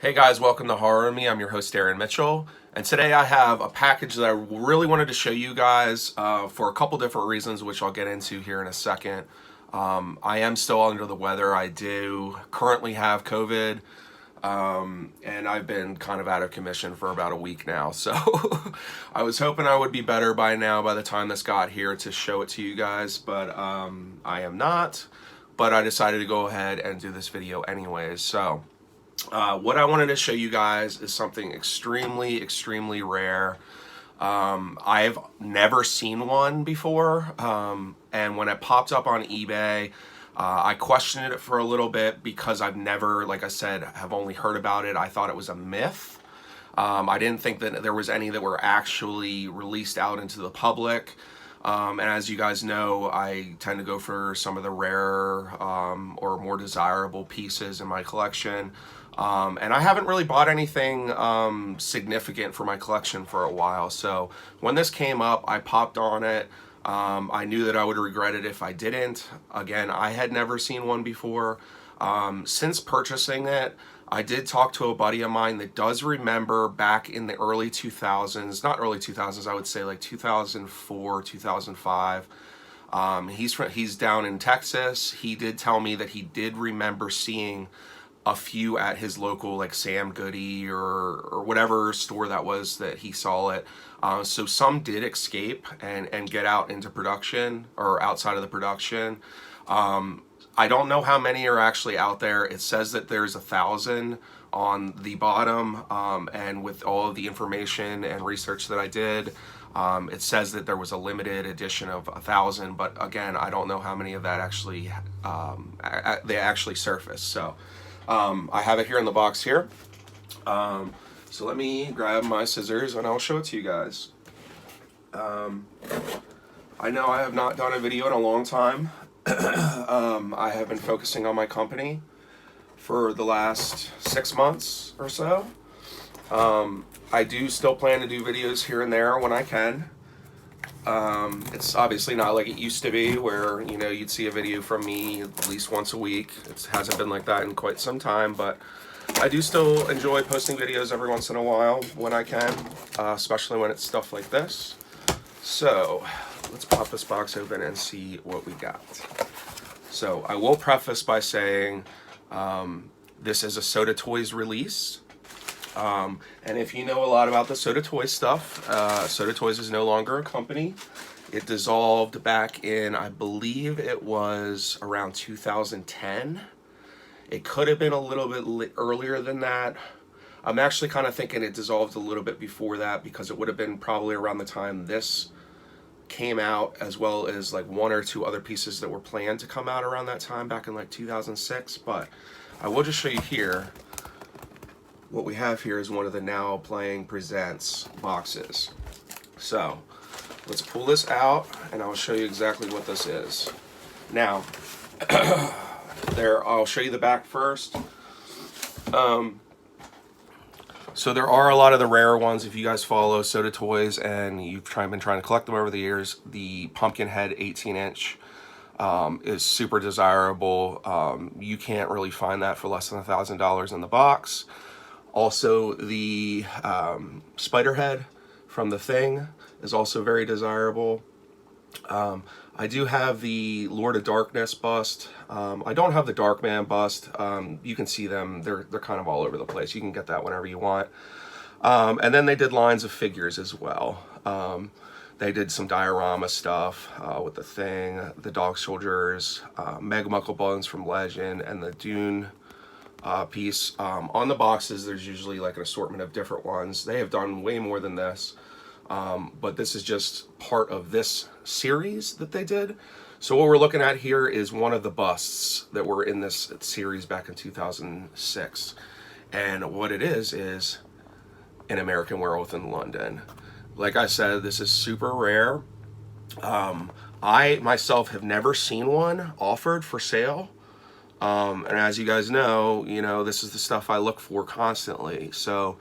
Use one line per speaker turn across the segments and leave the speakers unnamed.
Hey guys, welcome to Horror Me. I'm your host Aaron Mitchell, and today I have a package that I really wanted to show you guys for a couple different reasons, which I'll get into here in a second. I am still under the weather. I do currently have COVID, and I've been kind of out of commission for about a week now. So I was hoping I would be better by now by the time this got here to show it to you guys, but I am not. But I decided to go ahead and do this video anyways. So what I wanted to show you guys is something extremely rare. I've never seen one before, and when it popped up on eBay, I questioned it for a little bit because I've never, like I said, have only heard about it. I thought it was a myth. I didn't think that there was any that were actually released out into the public. And as you guys know, I tend to go for some of the rarer or more desirable pieces in my collection. And I haven't really bought anything significant for my collection for a while. So when this came up, I popped on it. I knew that I would regret it if I didn't. Again, I had never seen one before. Since purchasing it, I did talk to a buddy of mine that does remember back in the early 2000s, not early 2000s, I would say like 2004, 2005. He's down in Texas. He did tell me that he did remember seeing a few at his local like Sam Goody or whatever store that was that he saw it. So some did escape and get out into production or outside of the production. I don't know how many are actually out there. It says that there's 1,000 on the bottom, and with all of the information and research that I did, it says that there was a limited edition of 1,000, but again, I don't know how many of that actually they actually surfaced. So I have it here in the box here. So let me grab my scissors and I'll show it to you guys. I know I have not done a video in a long time. I have been focusing on my company for the last 6 months or so. I do still plan to do videos here and there when I can. It's obviously not like it used to be where, you know, you'd see a video from me at least once a week. It hasn't been like that in quite some time, but I do still enjoy posting videos every once in a while when I can, especially when it's stuff like this. So let's pop this box open and see what we got. So I will preface by saying this is a Sota Toys release. And if you know a lot about the Sota Toys stuff, Sota Toys is no longer a company. It dissolved back in, I believe it was around 2010. It could have been a little bit earlier than that. I'm actually kind of thinking it dissolved a little bit before that because it would have been probably around the time this came out, as well as like one or two other pieces that were planned to come out around that time back in like 2006. But I will just show you here. What we have here is one of the Now Playing Presents boxes. So let's pull this out and I'll show you exactly what this is. Now, I'll show you the back first. So there are a lot of the rare ones. If you guys follow Sota Toys and you've been trying to collect them over the years, the Pumpkinhead 18-inch is super desirable. You can't really find that for less than $1,000 in the box. Also, the Spiderhead from The Thing is also very desirable. I do have the Lord of Darkness bust. I don't have the Darkman bust. You can see them. They're kind of all over the place. You can get that whenever you want. And then they did lines of figures as well. They did some diorama stuff with The Thing, the Dog Soldiers, Meg Mucklebones from Legend, and the Dune piece. On the boxes, there's usually like an assortment of different ones. They have done way more than this. But this is just part of this series that they did. So what we're looking at here is one of the busts that were in this series back in 2006. And what it is an American Werewolf in London. Like I said, this is super rare. I myself have never seen one offered for sale. And as you guys know, this is the stuff I look for constantly. So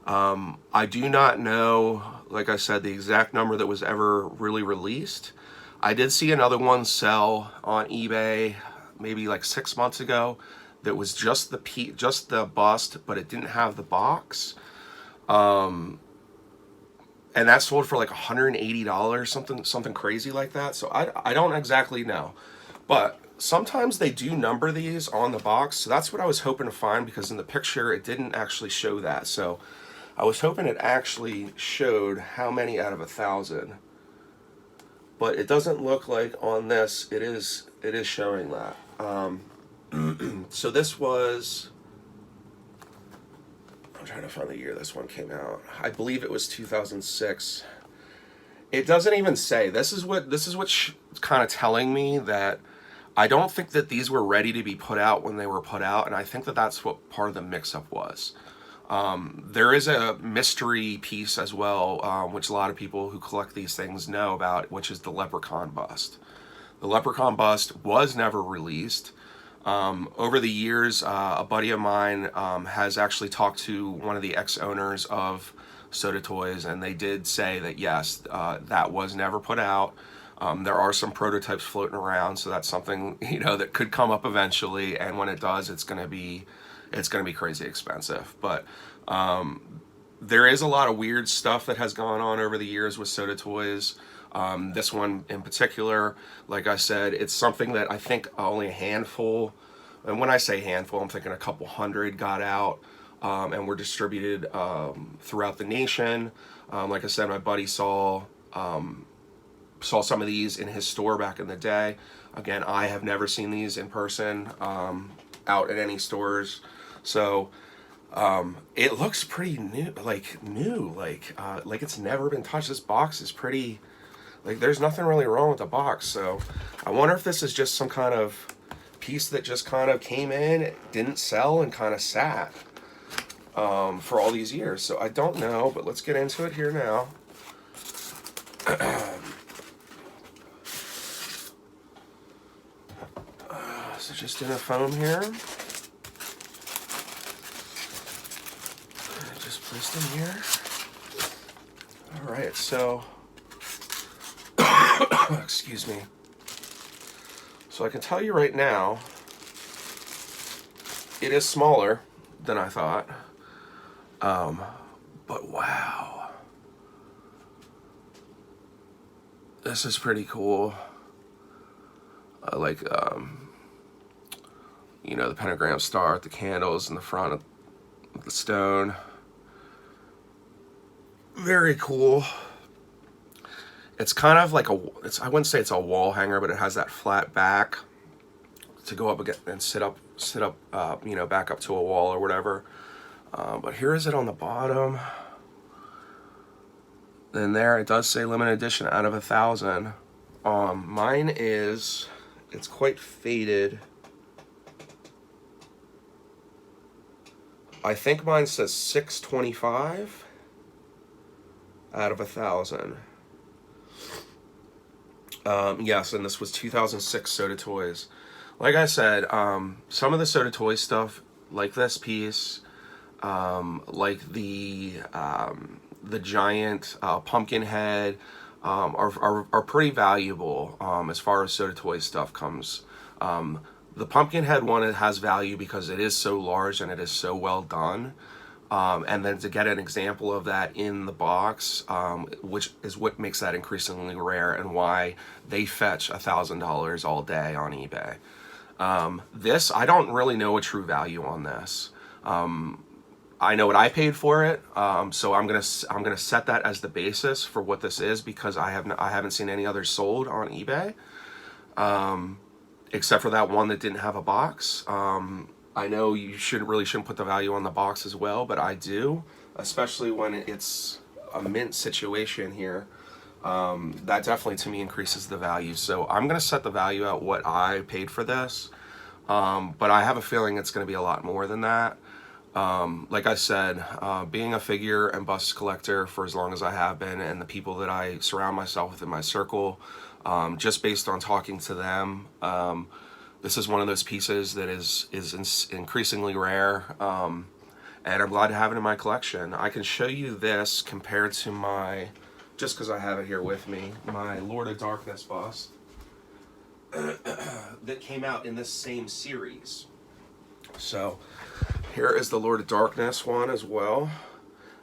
I do not know, like I said, the exact number that was ever really released. I did see another one sell on eBay maybe like 6 months ago that was just the bust, but it didn't have the box. And that sold for like $180, something crazy like that. So I don't exactly know, but sometimes they do number these on the box. So that's what I was hoping to find, because in the picture it didn't actually show that. So I was hoping it actually showed how many out of 1,000, but it doesn't look like on this it is showing that. So this was, I'm trying to find the year this one came out. I believe it was 2006. It doesn't even say. This is what's kind of telling me that I don't think that these were ready to be put out when they were put out, and I think that that's what part of the mix-up was. There is a mystery piece as well, which a lot of people who collect these things know about, which is the Leprechaun bust. The Leprechaun bust was never released. Over the years, a buddy of mine has actually talked to one of the ex-owners of Sota Toys, and they did say that yes, that was never put out. There are some prototypes floating around, so that's something, you know, that could come up eventually, and when it does, it's going to be crazy expensive. But there is a lot of weird stuff that has gone on over the years with Sota Toys. This one in particular, like I said, it's something that I think only a handful, and when I say handful, I'm thinking a couple hundred got out and were distributed throughout the nation. Like I said, my buddy saw some of these in his store back in the day. Again, I have never seen these in person out at any stores. So it looks pretty new, like it's never been touched. This box is pretty, like, there's nothing really wrong with the box. So I wonder if this is just some kind of piece that just kind of came in, didn't sell, and kind of sat for all these years. So I don't know, but let's get into it here now. So just in a foam here. Just placed in here. All right, so excuse me. So I can tell you right now, it is smaller than I thought. But wow, this is pretty cool. I like, you know, the pentagram star with the candles in the front of the stone. Very cool. It's kind of like I wouldn't say it's a wall hanger, but it has that flat back to go up again and sit up, you know, back up to a wall or whatever. But here is it on the bottom. Then there it does say limited edition out of 1,000. Mine is, it's quite faded. I think mine says 625 out of 1,000. Yes, and this was 2006 Sota Toys. Like I said, some of the Sota Toys stuff, like this piece, like the giant pumpkin head, are pretty valuable as far as Sota Toys stuff comes. The pumpkin head one, it has value because it is so large and it is so well done. And then to get an example of that in the box, which is what makes that increasingly rare and why they fetch $1,000 all day on eBay. This, I don't really know a true value on this. I know what I paid for it, so I'm gonna set that as the basis for what this is, because I haven't seen any others sold on eBay, except for that one that didn't have a box. I know you shouldn't put the value on the box as well, but I do, especially when it's a mint situation here. That definitely to me increases the value. So I'm gonna set the value at what I paid for this, but I have a feeling it's gonna be a lot more than that. Like I said, being a figure and bust collector for as long as I have been, and the people that I surround myself with in my circle, just based on talking to them, this is one of those pieces that is increasingly rare, and I'm glad to have it in my collection. I can show you this compared to my, just because I have it here with me, my Lord of Darkness bust that came out in this same series. So here is the Lord of Darkness one as well.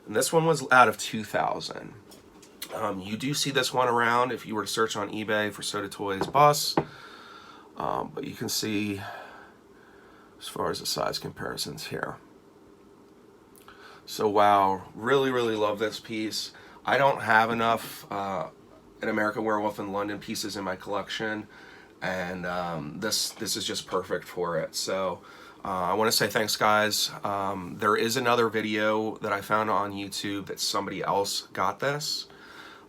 And this one was out of 2000. You do see this one around if you were to search on eBay for Sota Toys bus. But you can see as far as the size comparisons here. So wow, really, really love this piece. I don't have enough an American Werewolf in London pieces in my collection, and this is just perfect for it. So I want to say thanks, guys. There is another video that I found on YouTube that somebody else got this,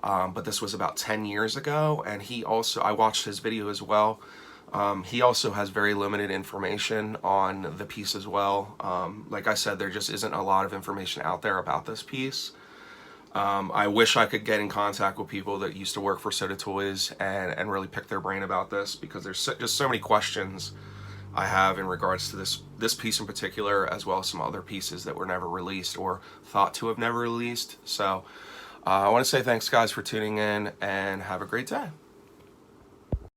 but this was about 10 years ago, and I watched his video as well. He also has very limited information on the piece as well. Like I said, there just isn't a lot of information out there about this piece. I wish I could get in contact with people that used to work for Sota Toys and really pick their brain about this, because there's just so many questions I have in regards to this piece in particular, as well as some other pieces that were never released or thought to have never released. So I want to say thanks, guys, for tuning in, and have a great day.